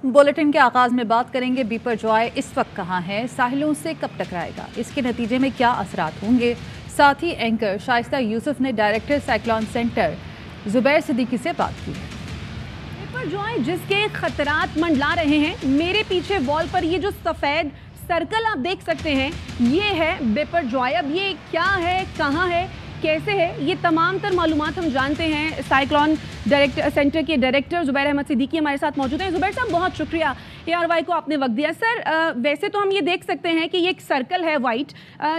Bulletin के आगाज में बात करेंगे बिपरजॉय इस वक्त कहाँ है, साहिलों से कब टकराएगा, इसके नतीजे में क्या असरात होंगे। साथ ही एंकर शाइस्ता यूसुफ ने director cyclone centre Zubair Siddiqui से बात की है। बिपरजॉय जिसके खतरात मंडला रहे हैं, मेरे पीछे वॉल पर ये जो सफ़ेद सर्कल आप देख सकते हैं, ये है बिपरजॉय। अब ये क्या है, कहाँ है, कैसे है, ये तमाम तर मालूमात हम जानते हैं। साइक्लोन डायरेक्टर सेंटर के डायरेक्टर जुबैर अहमद सिद्दीकी हमारे साथ मौजूद हैं। जुबैर साहब, बहुत शुक्रिया ARY को आपने वक्त दिया। सर, वैसे तो हम ये देख सकते हैं कि ये एक सर्कल है वाइट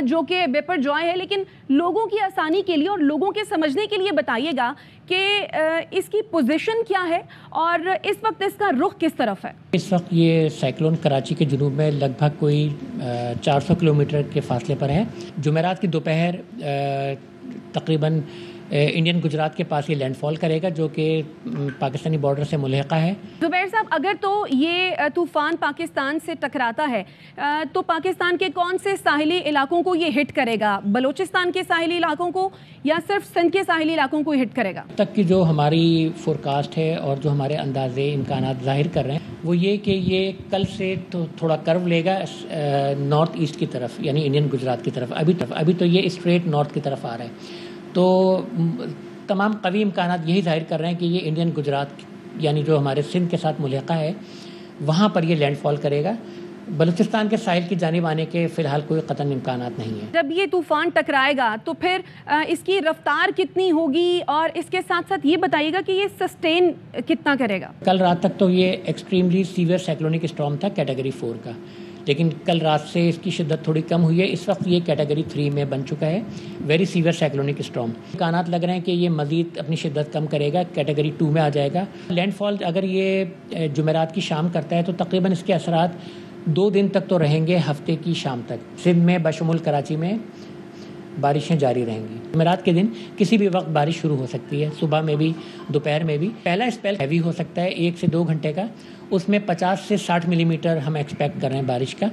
जो कि बिपरजॉय है, लेकिन लोगों की आसानी के लिए और लोगों के समझने के लिए बताइएगा कि इसकी पोजीशन क्या है और इस वक्त इसका रुख किस तरफ है। इस वक्त ये साइक्लोन कराची के जुनूब में लगभग कोई 400 किलोमीटर के फासले पर है। जुमेरात की दोपहर तकरीबन इंडियन गुजरात के पास ये लैंडफॉल करेगा, जो कि पाकिस्तानी बॉर्डर से मुल्हिका है। जुबैर साहब, अगर तो ये तूफ़ान पाकिस्तान से टकराता है तो पाकिस्तान के कौन से साहिली इलाकों को ये हिट करेगा? बलूचिस्तान के साहिली इलाकों को या सिर्फ सिंध के साहिली इलाकों को हिट करेगा? तक की जो हमारी फोरकास्ट है और जो हमारे अंदाजे इम्कानात ज़ाहिर कर रहे हैं वो ये कि ये कल से तो थोड़ा कर्व लेगा नॉर्थ ईस्ट की तरफ, यानी इंडियन गुजरात की तरफ। अभी तो ये स्ट्रेट नॉर्थ की तरफ आ रहा है। तो तमाम कवी इम्कानात यही जाहिर कर रहे हैं कि ये इंडियन गुजरात यानी जो हमारे सिंध के साथ मुल्हिका है वहाँ पर ये लैंडफॉल करेगा। बलूचिस्तान के साहिल की जानिब आने के फ़िलहाल कोई कतन इम्कानात नहीं है। जब ये तूफ़ान टकराएगा तो फिर इसकी रफ्तार कितनी होगी और इसके साथ साथ ये बताइएगा कि ये सस्टेन कितना करेगा? कल रात तक तो ये एक्सट्रीमली सीवियर साइक्लोनिक स्टॉर्म था कैटेगरी 4 का, लेकिन कल रात से इसकी शिद्दत थोड़ी कम हुई है। इस वक्त ये कैटेगरी 3 में बन चुका है, वेरी सीवियर साइक्लोनिक स्टॉर्म। इम्कानात लग रहे हैं कि ये मज़ीद अपनी शिद्दत कम करेगा, कैटेगरी 2 में आ जाएगा। लैंडफॉल अगर ये जुमेरात की शाम करता है तो तकरीबन इसके असरात 2 दिन तक तो रहेंगे, हफ्ते की शाम तक। सिंध में बशमुल कराची में बारिशें जारी रहेंगी। जुमेरात के दिन किसी भी वक्त बारिश शुरू हो सकती है, सुबह में भी दोपहर में भी। पहला स्पेल हैवी हो सकता है 1 से 2 घंटे का, उसमें 50 से 60 मिलीमीटर हम एक्सपेक्ट कर रहे हैं बारिश का।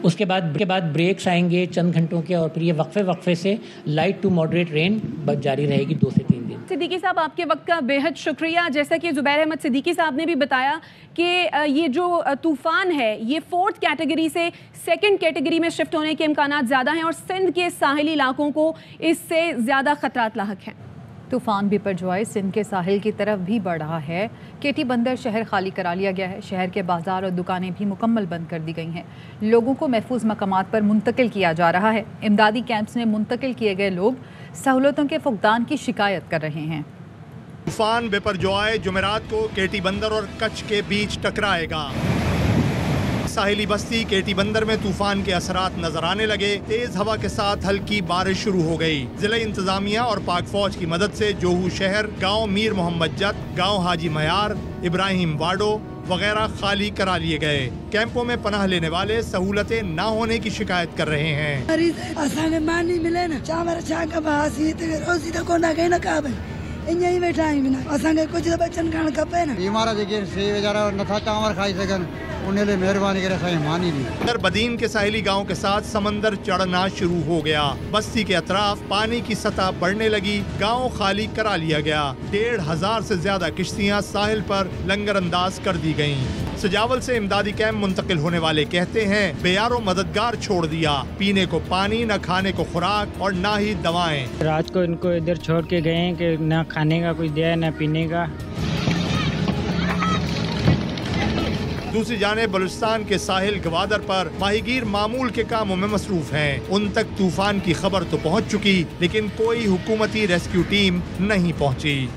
उसके बाद ब्रेक्स आएंगे चंद घंटों के और फिर ये वक्फे से लाइट टू मॉडरेट रेन जारी रहेगी 2 से 3 दिन। सिद्दीकी साहब, आपके वक्त का बेहद शुक्रिया। जैसा कि जुबैर अहमद सिद्दीकी साहब ने भी बताया कि ये जो तूफ़ान है ये 4th कैटेगरी से 2nd कैटेगरी में शिफ्ट होने के इम्कानात ज़्यादा हैं और सिंध के साहिली इलाकों को इससे ज़्यादा खतरात लाहक हैं। तूफ़ान बिपरजॉय सिंध के साहिल की तरफ भी बढ़ रहा है। केटी बंदर शहर खाली करा लिया गया है। शहर के बाजार और दुकानें भी मुकम्मल बंद कर दी गई हैं। लोगों को महफूज मकामात पर मुंतकिल किया जा रहा है। इमदादी कैंप्स में मुंतकिल किए गए लोग सहूलतों के फुकदान की शिकायत कर रहे हैं। तूफान बिपरजॉय जुमेरात को केटी बंदर और कच्छ के बीच टकराएगा। साहिली बस्ती केटी बंदर में तूफान के असरात नजर आने लगे। तेज हवा के साथ हल्की बारिश शुरू हो गई। जिला इंतजामिया और पाक फौज की मदद से जोहू शहर, गांव मीर मोहम्मद जत, गांव हाजी मयार, इब्राहिम वाडो वगैरह खाली करा लिए गए। कैंपों में पनाह लेने वाले सहूलतें ना होने की शिकायत कर रहे हैं। बदीन के साहिली गांव के साथ समंदर चढ़ना शुरू हो गया। बस्ती के अतराफ पानी की सतह बढ़ने लगी। गांव खाली करा लिया गया। 1500 से ज्यादा किश्तियां साहिल पर लंगर अंदाज कर दी गयी। सजावल से इमदादी कैंप मुंतकिल होने वाले कहते हैं बेयारो मददगार छोड़ दिया। पीने को पानी, न खाने को खुराक और न ही दवाएं। रात को इनको इधर छोड़ के गए हैं कि न खाने का कुछ दिया न पीने का। दूसरी जाने बलूचिस्तान के साहिल गवादर पर माहीगीर मामूल के कामों में मसरूफ हैं। उन तक तूफान की खबर तो पहुंच चुकी, लेकिन कोई हुकूमती रेस्क्यू टीम नहीं पहुंची।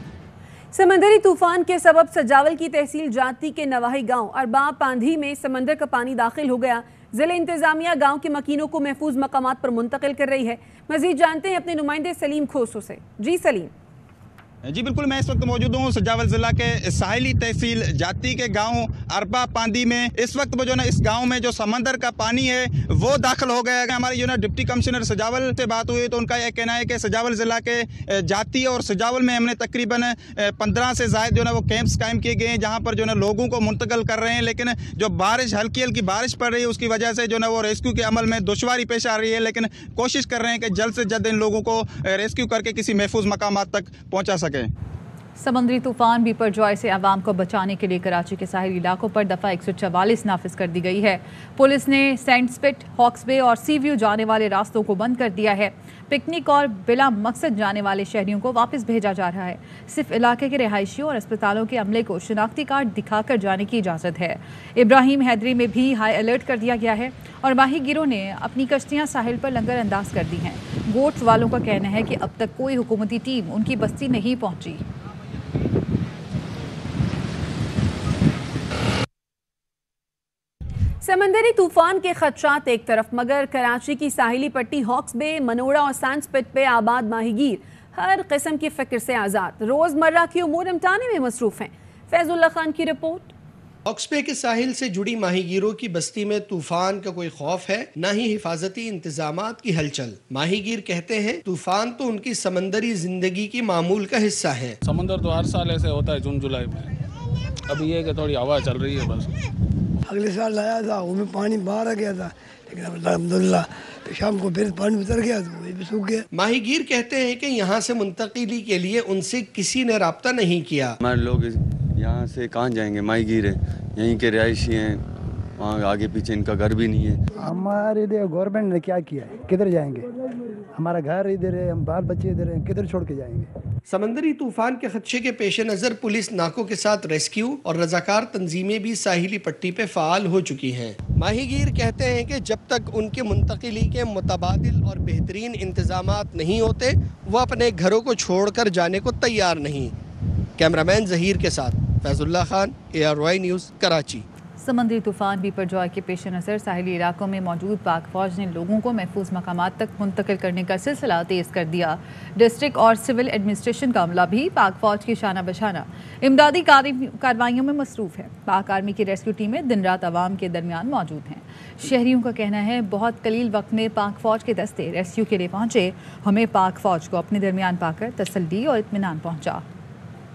समंदरी तूफान के सबब सजावल की तहसील जाती के नवाही गांव अरबाब पांधी में समंदर का पानी दाखिल हो गया। जिला इंतजामिया गांव के मकीनों को महफूज मकामात पर मुंतकिल कर रही है। मजीद जानते हैं अपने नुमाइंदे सलीम खोसो से। जी सलीम। जी बिल्कुल, मैं इस वक्त मौजूद हूँ सजावल ज़िला के साहिली तहसील जाती के गांव अरबा पांदी में। इस वक्त जो ना इस गांव में जो समंदर का पानी है वो दाखिल हो गया है। हमारी जो ना डिप्टी कमिश्नर सजावल से बात हुई तो उनका यह कहना है कि सजावल ज़िला के जाती और सजावल में हमने तकरीबन 15 से ज़ायद जो ना वो कैंप्स कायम किए गए हैं जहाँ पर जो ना लोगों को मुंतकिल कर रहे हैं। लेकिन जो बारिश हल्की हल्की बारिश पड़ रही है उसकी वजह से जो ना वो रेस्क्यू के अमल में दुश्वारी पेश आ रही है। लेकिन कोशिश कर रहे हैं कि जल्द से जल्द इन लोगों को रेस्क्यू करके किसी महफूज मकामात तक पहुँचा सकें। समुद्री तूफान बिपरजॉय से आवाम को बचाने के लिए कराची के साहिली इलाकों पर दफ़ा 144 नाफिज कर दी गई है। पुलिस ने सेंट स्पिट, हॉक्स बे और सी व्यू जाने वाले रास्तों को बंद कर दिया है। पिकनिक और बिला मकसद जाने वाले शहरियों को वापस भेजा जा रहा है। सिर्फ इलाके के रिहायशियों और अस्पतालों के अमले को शनाख्ती कार्ड दिखाकर जाने की इजाज़त है। इब्राहिम हैदरी में भी हाई अलर्ट कर दिया गया है और माही गिरों ने अपनी कश्तियाँ साहिल पर लंगर अंदाज कर दी हैं। गोट्स वालों का कहना है कि अब तक कोई हुकूमती टीम उनकी बस्ती नहीं पहुँची। समंदरी तूफान के खदशात एक तरफ, मगर कराची की साहिली पट्टी, हॉक्स बे, मनोड़ा और सैंड स्पिट पे आबाद माहीगीर हर किस्म की फिक्र से आज़ाद रोज़मर्रा की उमूर निपटाने में मसरूफ़ हैं। फैजुल्ला खान की रिपोर्ट। हॉक्स बे के साहिल से जुड़ी माहीगीरों की बस्ती में तूफान का कोई खौफ है, न ही हिफाजती इंतजामात की हलचल। माहीगीर कहते हैं तूफान तो उनकी समंदरी जिंदगी की मामूल का हिस्सा है। समंदर तो हर साल ऐसे होता है जून जुलाई में, अभी ये कि थोड़ी हवा चल रही है बस। अगले साल लाया था वो में पानी बाहर आ गया था, लेकिन अल्हम्दुलिल्लाह तो शाम को फिर पानी उतर गया तो वो भी सूख गया। माहीगीर कहते हैं कि यहाँ से मुंतकिली के लिए उनसे किसी ने राब्ता नहीं किया। हमारे लोग यहाँ से कहाँ जाएंगे, माहीगीर है, यहीं के रिहायशी हैं, वहाँ आगे पीछे इनका घर भी नहीं है। हमारे इधर गवर्नमेंट ने क्या किया है, किधर जाएंगे? हमारा घर इधर है, हम बाल बच्चे इधर हैं, किधर छोड़ के जाएंगे? समंदरी तूफान के खदशे के पेश नज़र पुलिस नाकों के साथ रेस्क्यू और रजाकार तंजीमें भी साहिली पट्टी पे फ़ाल हो चुकी हैं। माहीगीर कहते हैं कि जब तक उनके मुंतकिली के मुतबादिल और बेहतरीन इंतजामात नहीं होते वो अपने घरों को छोड़कर जाने को तैयार नहीं। कैमरामैन जहीर के साथ फैजुल्ला खान, ARY न्यूज़, कराची। समंदरी तूफान बिपरजॉय के पेश नज़र साहिली इलाकों में मौजूद पाक फौज ने लोगों को महफूज मकामात तक मुंतकिल करने का सिलसिला तेज़ कर दिया। डिस्ट्रिक्ट और सिविल एडमिनिस्ट्रेशन का अमला भी पाक फौज की शाना बशाना इमदादी कार्रवाइयों में मसरूफ़ है। पाक आर्मी की रेस्क्यू टीमें दिन रात आवाम के दरमियान मौजूद हैं। शहरियों का कहना है बहुत कलील वक्त में पाक फौज के दस्ते रेस्क्यू के लिए पहुँचे। हमें पाक फौज को अपने दरमियान पाकर तसल्ली और इत्मीनान पहुँचा।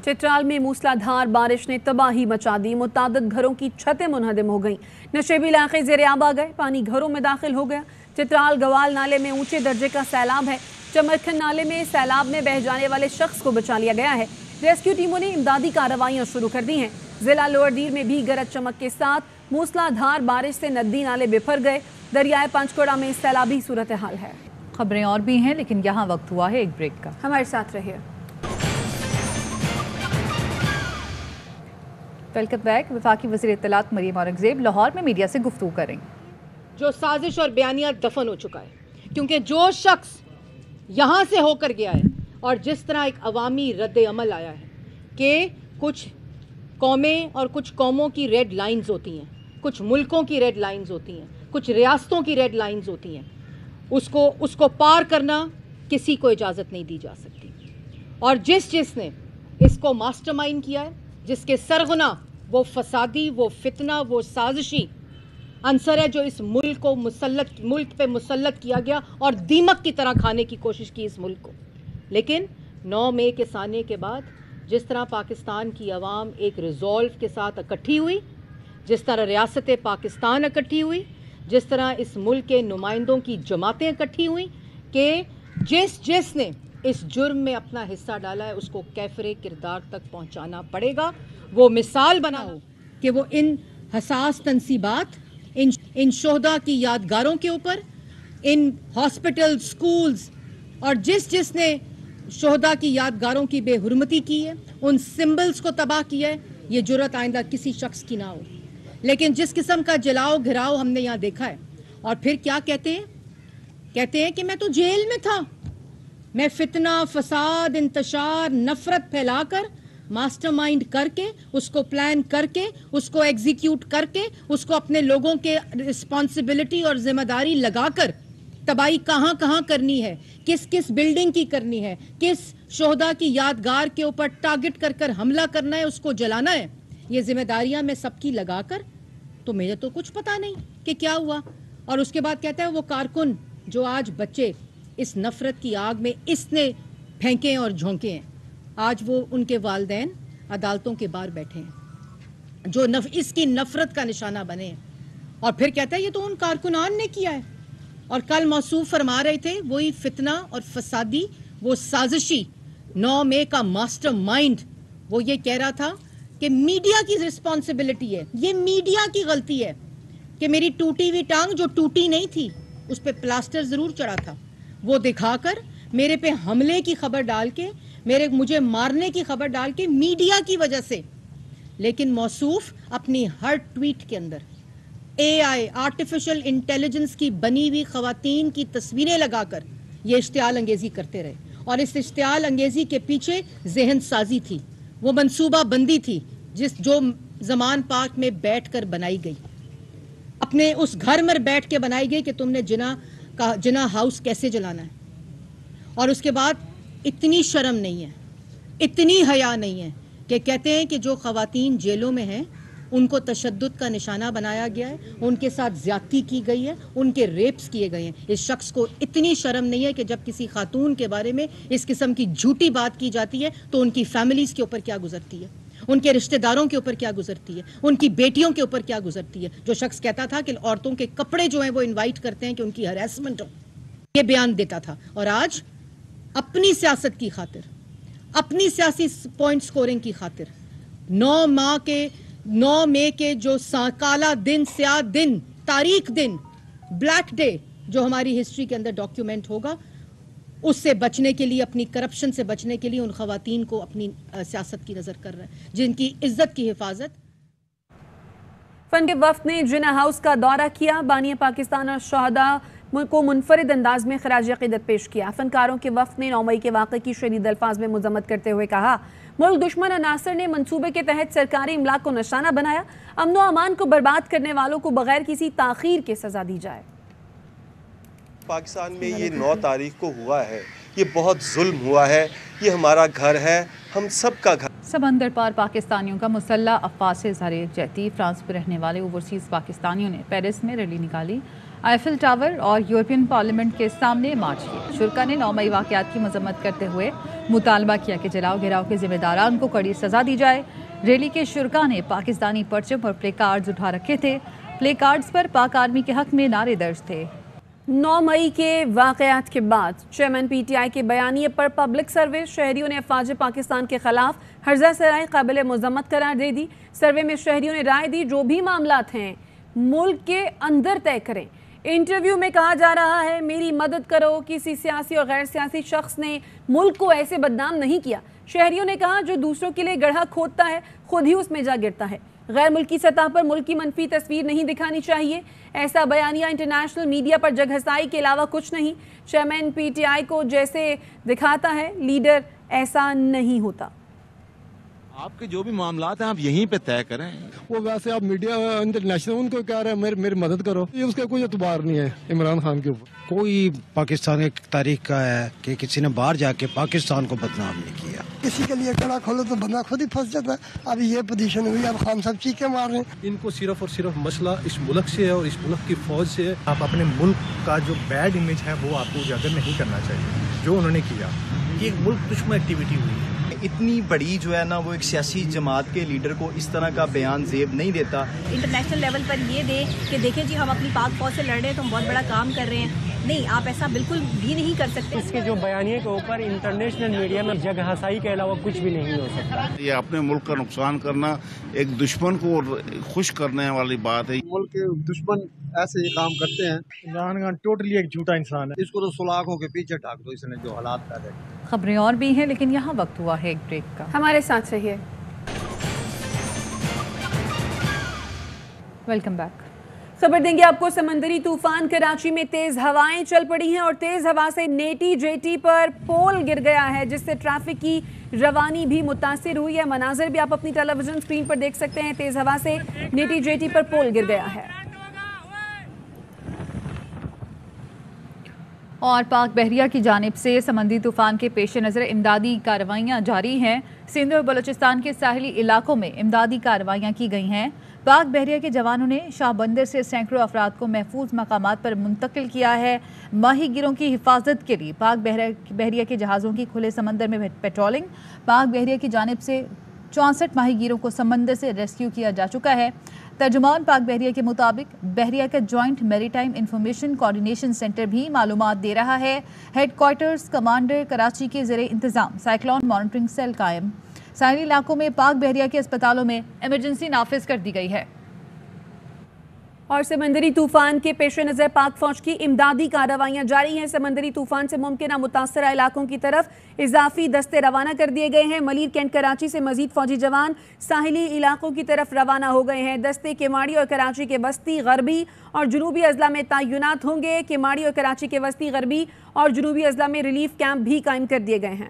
चित्राल में मूसलाधार बारिश ने तबाही मचा दी, मुतादिद घरों की छतें मुनहदम हो गईं। नशेबी इलाके ज़ेरे आब आ गए, पानी घरों में दाखिल हो गया। चित्राल गवाल नाले में ऊंचे दर्जे का सैलाब है। चमरखन नाले में सैलाब में बह जाने वाले शख्स को बचा लिया गया है। रेस्क्यू टीमों ने इमदादी कार्रवाइयाँ शुरू कर दी हैं। जिला लोअर दीर में भी गरज चमक के साथ मूसलाधार बारिश से नदी नाले बिफर गए। दरियाए पंचकोड़ा में सैलाबी सूरत हाल है। खबरें और भी हैं, लेकिन यहाँ वक्त हुआ है एक ब्रेक का। हमारे साथ रहिए। Welcome back. वफाकी वज़ीर इत्तलात मरीम औरंगज़ेब लाहौर में मीडिया से गुफ्तगू करेंगे। जो साजिश और बयानिया दफन हो चुका है, क्योंकि जो शख्स यहाँ से होकर गया है और जिस तरह एक अवामी रद्द अमल आया है कि कुछ कौमें और कुछ कौमों की रेड लाइंस होती हैं, कुछ मुल्कों की रेड लाइंस होती हैं, कुछ रियासतों की रेड लाइंस होती हैं, उसको पार करना किसी को इजाज़त नहीं दी जा सकती। और जिसने इसको मास्टरमाइंड किया है, जिसके सरगना वो फसादी, वो फितना, वो साजिशी अंसर है जो इस मुल्क पे मुसल्लत किया गया और दीमक की तरह खाने की कोशिश की इस मुल्क को। लेकिन 9 मई के साने के बाद जिस तरह पाकिस्तान की आवाम एक रिजॉल्व के साथ इकट्ठी हुई, जिस तरह रियासत पाकिस्तान इकट्ठी हुई, जिस तरह इस मुल्क के नुमाइंदों की जमातें इकट्ठी हुई कि जिसने इस जुर्म में अपना हिस्सा डाला है उसको कैफरे किरदार तक पहुंचाना पड़ेगा। वो मिसाल बनाओ कि वो इन हसास तनसीबात, इन शोहदा की यादगारों के ऊपर, इन हॉस्पिटल, स्कूल्स और जिसने शोहदा की यादगारों की बेहुरमती की है, उन सिंबल्स को तबाह किया है, ये जुर्रत आइंदा किसी शख्स की ना हो। लेकिन जिस किस्म का जलाओ घिराव हमने यहाँ देखा है, और फिर क्या कहते हैं कि मैं तो जेल में था, मैं फितना, फसाद, इंतशार, नफरत फैलाकर, मास्टरमाइंड करके, उसको प्लान करके, उसको एग्जीक्यूट करके, उसको अपने लोगों के रिस्पॉन्सिबिलिटी और जिम्मेदारी लगाकर तबाही कहाँ कहाँ करनी है, किस किस बिल्डिंग की करनी है, किस शोहदा की यादगार के ऊपर टारगेट कर कर हमला करना है, उसको जलाना है, ये जिम्मेदारियां मैं सबकी लगाकर, तो मुझे तो कुछ पता नहीं कि क्या हुआ। और उसके बाद कहता है वो कारकुन जो आज बच्चे इस नफरत की आग में इसने फेंके और झोंके हैं, आज वो उनके वालिदैन अदालतों के बाहर बैठे हैं जो इसकी नफरत का निशाना बने हैं। और फिर कहता है ये तो उन कारकुनान ने किया है। और कल मौसूफ फरमा रहे थे वही फितना और फसादी, वो साजिशी 9 मई का मास्टरमाइंड وہ یہ کہہ رہا تھا کہ میڈیا کی رسپانسبلٹی ہے, یہ میڈیا کی غلطی ہے کہ میری ٹوٹی ہوئی ٹانگ جو ٹوٹی نہیں تھی اس پہ پلاسٹر ضرور چڑھا تھا, وہ دکھا کر میرے پہ حملے کی خبر ڈال کے, مجھے مارنے کی خبر ڈال کے میڈیا کی وجہ سے. لیکن موصوف اپنی ہر ٹویٹ کے اندر AI آرٹیفیشل انٹیلیجنس کی بنی ہوئی خواتین کی تصویریں لگا کر یہ اشتعال انگیزی کرتے رہے, اور اس اشتعال انگیزی کے پیچھے ذہن سازی تھی, وہ منصوبہ بندی تھی جو زمان پارک میں بیٹھ کر بنائی گئی, اپنے اس گھر میں بیٹھ کے بنائی گئی کہ تم نے جنا ہاؤس کیسے جلانا ہے. اور اس کے بعد اتنی شرم نہیں ہے, اتنی حیا نہیں ہے کہ کہتے ہیں کہ جو خواتین جیلوں میں ہیں ان کو تشدد کا نشانہ بنایا گیا ہے, ان کے ساتھ زیادتی کی گئی ہے, ان کے ریپس کیے گئے ہیں. اس شخص کو اتنی شرم نہیں ہے کہ جب کسی خاتون کے بارے میں اس قسم کی جھوٹی بات کی جاتی ہے تو ان کی فیملیز کے اوپر کیا گزرتی ہے, ان کے رشتہ داروں کے اوپر کیا گزرتی ہے, ان کی بیٹیوں کے اوپر کیا گزرتی ہے. جو شخص کہتا تھا کہ عورتوں کے کپڑے جو ہیں وہ انوائٹ کرتے ہیں کہ ان کی ہراسمنٹ ہو, یہ بیان دیتا تھا, اور آج اپنی سیاست کی خاطر, اپنی سیاسی پوائنٹ سکورنگ کی خاطر 9 مئی کے جو کالا دن, سیاہ دن, تاریخ دن, بلیک ڈے جو ہماری ہسٹری کے اندر ڈاکیومنٹ ہوگا, اس سے بچنے کے لیے, اپنی کرپشن سے بچنے کے لیے ان خواتین کو اپنی سیاست کی نظر کر رہا ہے جن کی عزت کی حفاظت. فن کے وفد نے جنا ہاؤس کا دورہ کیا, بانی پاکستان اور شہداء کو منفرد انداز میں خراج عقیدت پیش کیا. فنکاروں کے وفد نے 9 مئی کے واقعے کی شدید الفاظ میں مذمت کرتے ہوئے کہا ملک دشمن عناصر نے منصوبے کے تحت سرکاری املاک کو نشانہ بنایا, امن و امان کو برباد کرنے والوں کو بغیر کسی تاخیر کے سزا دی جائے. پاکستان میں یہ 9 تاریخ کو ہوا ہے, یہ بہت ظلم ہوا ہے, یہ ہمارا گھر ہے, ہم سب کا گھر. سمندر پار پاکستانیوں کا مسلح افواج سے اظہار یکجہتی. فرانس میں رہنے والے اوورسیز پاکستانیوں نے پیرس میں ریلی نکالی, آئیفل ٹاور اور یورپین پارلیمنٹ کے سامنے مارچ کیا. شرکا نے 9 مئی واقعات کی مذمت کرتے ہوئے مطالبہ کیا کہ جلاؤ گراؤ کے ذمہ داران کو کڑی سزا دی جائے. ریلی کے شرکا نے پاکستانی پرچم اور پلے کارڈز اٹھا رکھے تھے. پلے کارڈز پر پاک آرمی کے حق میں نعرے درج تھے. 9 مئی کے واقعات کے بعد چیئرمین PTI کے بیانیے پر پبلک سروے, شہریوں نے افواج پاکستان کے خلاف ہرزہ سرائی قابل مذمت قرار دے دی. سروے میں شہریوں نے رائے دی جو بھی معاملات ہیں ملک کے اندر طے کریں. انٹرویو میں کہا جا رہا ہے میری مدد کرو, کسی سیاسی اور غیر سیاسی شخص نے ملک کو ایسے بدنام نہیں کیا. شہریوں نے کہا جو دوسروں کے لیے گڑھا کھودتا ہے خود ہی اس میں جا گرتا ہے. غیر ملکی سطح پر ملک کی منفی تصویر نہیں دکھانی چاہیے. ایسا بیانیہ انٹرنیشنل میڈیا پر جگ ہسائی کے علاوہ کچھ نہیں. چیئرمین PTI کو جیسے دکھاتا ہے لیڈر ایسا نہیں ہوتا. آپ کے جو بھی معاملات ہیں آپ یہیں پہ طے کریں. وہ ویسے آپ میڈیا انٹرنیشنل ان کو کہہ رہے ہیں میری مدد کرو, یہ اس کا کوئی اعتبار نہیں ہے عمران خان کے اوپر. کوئی پاکستان کی تاریخ کا ہے کہ کسی نے باہر جا کے پاکستان کو بدنام نہیں کیا. کسی کے لیے کڑا کھولو تو بندہ خود ہی پھنس جاتا ہے. اب یہ پوزیشن ہوئی, اب خان صاحب چیخیں مار رہے ہیں. ان کو صرف اور صرف مسئلہ اس ملک سے ہے اور اس ملک کی فوج سے ہے. آپ اپنے ملک کا جو بیڈ امیج ہے وہ آپ کو اجاگر نہیں کرنا چاہیے. جو انہوں نے کیا یہ ایک ملک دشمن ایکٹیویٹی ہوئی ہے. اتنی بڑی جو ہے نا وہ ایک سیاسی جماعت کے لیڈر کو اس طرح کا بیان زیب نہیں دیتا. انٹرنیشنل لیول پر یہ دے کہ دیکھیں جی ہم اپنی پاک فوج سے لڑ رہے ہیں تو ہم بہت بڑا کام کر رہے ہیں. نہیں, آپ ایسا بالکل بھی نہیں کر سکتے. اس کے جو بیانیے کے اوپر انٹرنیشنل میڈیا میں جگ ہسائی کے علاوہ کچھ بھی نہیں ہو سکتا. یہ اپنے ملک کا نقصان کرنا ایک دشمن کو خوش کرنے والی بات ہے. ملک کے دشمن ایسے یہ کام کرتے ہیں. عمران خان ٹوٹلی ایک جھوٹا انسان ہے. اس کو تو سلاخوں کے پیچھے ڈھاک دو, اس نے جو حالات پیدا کیے. خبریں اور بھی ہیں لیکن یہاں وقت ہوا ہے ایک بریک کا. ہمارے ساتھ رہیے. Welcome back. خبر دیں گے آپ کو سمندری طوفان کراچی میں تیز ہوائیں چل پڑی ہیں اور تیز ہوا سے نیٹی جیٹی پر پول گر گیا ہے جس سے ٹریفک کی روانی بھی متاثر ہوئی ہے. مناظر بھی آپ اپنی ٹیلی ویژن سکرین پر دیکھ سکتے ہیں. تیز ہوا سے نیٹی جیٹی پر پول گر گیا ہے. اور پاک بحریہ کی جانب سے سمندری طوفان کے پیش نظر امدادی کارروائیاں جاری ہیں. سندھ اور بلوچستان کے ساحلی علاقوں میں امدادی کارروائیاں کی گئی ہیں. پاک بحریہ کے جوانوں نے شاہ بندر سے سینکڑوں افراد کو محفوظ مقامات پر منتقل کیا ہے. ماہی گیروں کی حفاظت کے لیے پاک بحریہ کے جہازوں کی کھلے سمندر میں پیٹرولنگ. پاک بحریہ کی جانب سے 64 ماہی گیروں کو سمندر سے ریسکیو کیا جا چکا ہے. ترجمان پاک بحریہ کے مطابق بحریہ کا جوائنٹ میری ٹائم انفارمیشن کوارڈینیشن سینٹر بھی معلومات دے رہا ہے. ہیڈ کوارٹرز کمانڈر کراچی کے زیر انتظام سائیکلون مانیٹرنگ سیل قائم. ساحلی علاقوں میں پاک بحریہ کے اسپتالوں میں ایمرجنسی نافذ کر دی گئی ہے۔ اور سمندری طوفان کے پیش نظر پاک فوج کی امدادی کارروائیاں جاری ہیں۔ سمندری طوفان سے ممکنہ متاثرہ علاقوں کی طرف اضافی دستے روانہ کر دیے گئے ہیں۔ ملیر کینٹ کراچی سے مزید فوجی جوان ساحلی علاقوں کی طرف روانہ ہو گئے ہیں۔ دستے کیماڑی اور کراچی کے وسطی، غربی اور جنوبی اضلاع میں تعینات ہوں گے۔ کیماڑی اور کراچی کے وسطی، غربی اور جنوبی اضلاع میں ریلیف کیمپ بھی قائم کر دیے گئے ہیں۔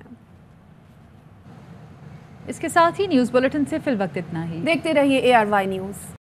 اس کے ساتھ ہی نیوز بلیٹن سے فی الوقت اتنا ہی۔ دیکھتے رہیے ARY نیوز۔